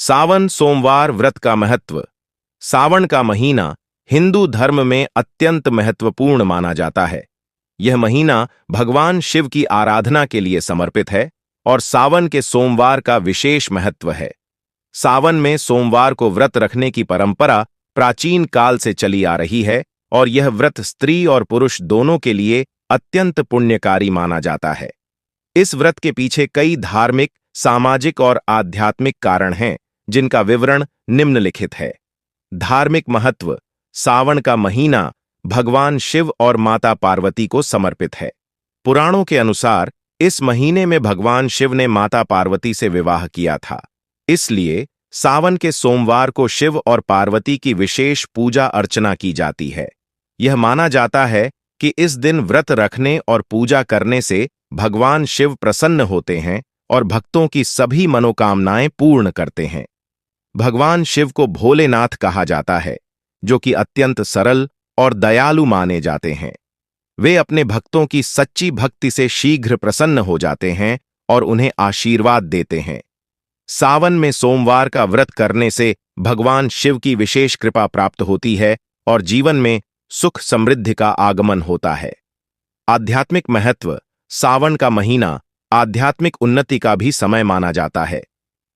सावन सोमवार व्रत का महत्व। सावन का महीना हिंदू धर्म में अत्यंत महत्वपूर्ण माना जाता है। यह महीना भगवान शिव की आराधना के लिए समर्पित है और सावन के सोमवार का विशेष महत्व है। सावन में सोमवार को व्रत रखने की परंपरा प्राचीन काल से चली आ रही है और यह व्रत स्त्री और पुरुष दोनों के लिए अत्यंत पुण्यकारी माना जाता है। इस व्रत के पीछे कई धार्मिक, सामाजिक और आध्यात्मिक कारण हैं, जिनका विवरण निम्नलिखित है। धार्मिक महत्व। सावन का महीना भगवान शिव और माता पार्वती को समर्पित है। पुराणों के अनुसार इस महीने में भगवान शिव ने माता पार्वती से विवाह किया था। इसलिए सावन के सोमवार को शिव और पार्वती की विशेष पूजा अर्चना की जाती है। यह माना जाता है कि इस दिन व्रत रखने और पूजा करने से भगवान शिव प्रसन्न होते हैं और भक्तों की सभी मनोकामनाएं पूर्ण करते हैं। भगवान शिव को भोलेनाथ कहा जाता है, जो कि अत्यंत सरल और दयालु माने जाते हैं। वे अपने भक्तों की सच्ची भक्ति से शीघ्र प्रसन्न हो जाते हैं और उन्हें आशीर्वाद देते हैं। सावन में सोमवार का व्रत करने से भगवान शिव की विशेष कृपा प्राप्त होती है और जीवन में सुख समृद्धि का आगमन होता है। आध्यात्मिक महत्व। सावन का महीना आध्यात्मिक उन्नति का भी समय माना जाता है।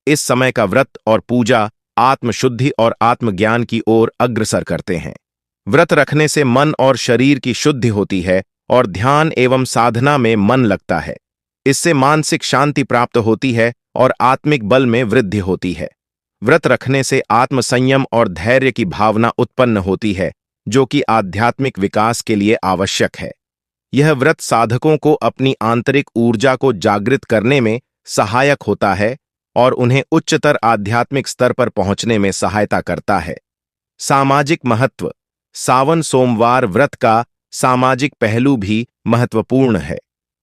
इस समय का व्रत और पूजा आत्मशुद्धि और आत्मज्ञान की ओर अग्रसर करते हैं। व्रत रखने से मन और शरीर की शुद्धि होती है और ध्यान एवं साधना में मन लगता है। इससे मानसिक शांति प्राप्त होती है और आत्मिक बल में वृद्धि होती है। व्रत रखने से आत्मसंयम और धैर्य की भावना उत्पन्न होती है, जो कि आध्यात्मिक विकास के लिए आवश्यक है। यह व्रत साधकों को अपनी आंतरिक ऊर्जा को जागृत करने में सहायक होता है और उन्हें उच्चतर आध्यात्मिक स्तर पर पहुंचने में सहायता करता है। सामाजिक महत्व। सावन सोमवार व्रत का सामाजिक पहलू भी महत्वपूर्ण है।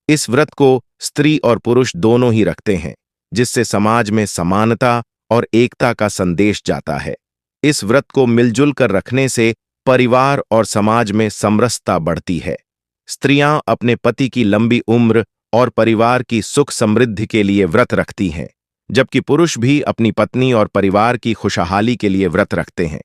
इस व्रत को स्त्री और पुरुष दोनों ही रखते हैं, जिससे समाज में समानता और एकता का संदेश जाता है। इस व्रत को मिलजुल कर रखने से परिवार और समाज में समरसता बढ़ती है। स्त्रियां अपने पति की लंबी उम्र और परिवार की सुख समृद्धि के लिए व्रत रखती हैं, जबकि पुरुष भी अपनी पत्नी और परिवार की खुशहाली के लिए व्रत रखते हैं।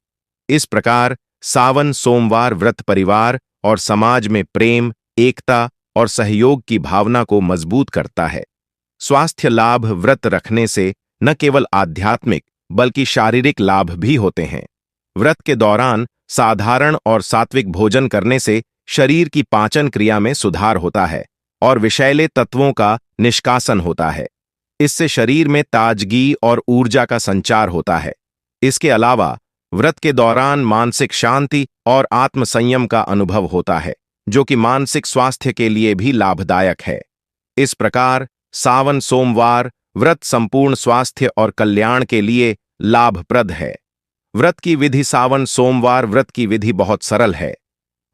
इस प्रकार सावन सोमवार व्रत परिवार और समाज में प्रेम, एकता और सहयोग की भावना को मजबूत करता है। स्वास्थ्य लाभ। व्रत रखने से न केवल आध्यात्मिक बल्कि शारीरिक लाभ भी होते हैं। व्रत के दौरान साधारण और सात्विक भोजन करने से शरीर की पाचन क्रिया में सुधार होता है और विषैले तत्वों का निष्कासन होता है। इससे शरीर में ताजगी और ऊर्जा का संचार होता है। इसके अलावा व्रत के दौरान मानसिक शांति और आत्मसंयम का अनुभव होता है, जो कि मानसिक स्वास्थ्य के लिए भी लाभदायक है। इस प्रकार सावन सोमवार व्रत संपूर्ण स्वास्थ्य और कल्याण के लिए लाभप्रद है। व्रत की विधि। सावन सोमवार व्रत की विधि बहुत सरल है।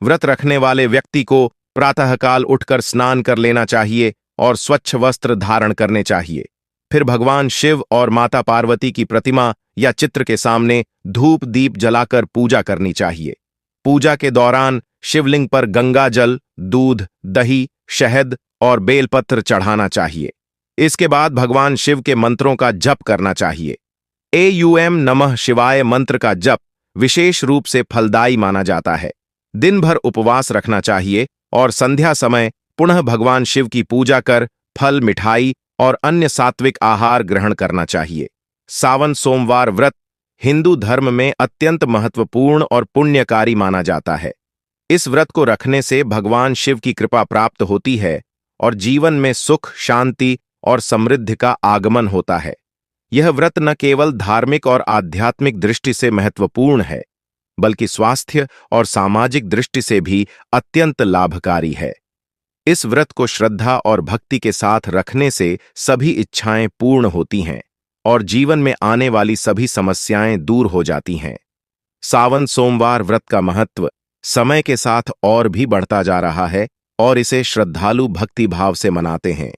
व्रत रखने वाले व्यक्ति को प्रातःकाल उठकर स्नान कर लेना चाहिए और स्वच्छ वस्त्र धारण करने चाहिए। फिर भगवान शिव और माता पार्वती की प्रतिमा या चित्र के सामने धूप दीप जलाकर पूजा करनी चाहिए। पूजा के दौरान शिवलिंग पर गंगा जल, दूध, दही, शहद और बेलपत्र चढ़ाना चाहिए। इसके बाद भगवान शिव के मंत्रों का जप करना चाहिए। एयूएम नमः शिवाय मंत्र का जप विशेष रूप से फलदायी माना जाता है। दिन भर उपवास रखना चाहिए और संध्या समय पुनः भगवान शिव की पूजा कर फल, मिठाई और अन्य सात्विक आहार ग्रहण करना चाहिए। सावन सोमवार व्रत हिंदू धर्म में अत्यंत महत्वपूर्ण और पुण्यकारी माना जाता है। इस व्रत को रखने से भगवान शिव की कृपा प्राप्त होती है और जीवन में सुख, शांति और समृद्धि का आगमन होता है। यह व्रत न केवल धार्मिक और आध्यात्मिक दृष्टि से महत्वपूर्ण है, बल्कि स्वास्थ्य और सामाजिक दृष्टि से भी अत्यंत लाभकारी है। इस व्रत को श्रद्धा और भक्ति के साथ रखने से सभी इच्छाएं पूर्ण होती हैं और जीवन में आने वाली सभी समस्याएं दूर हो जाती हैं। सावन सोमवार व्रत का महत्व समय के साथ और भी बढ़ता जा रहा है और इसे श्रद्धालु भक्तिभाव से मनाते हैं।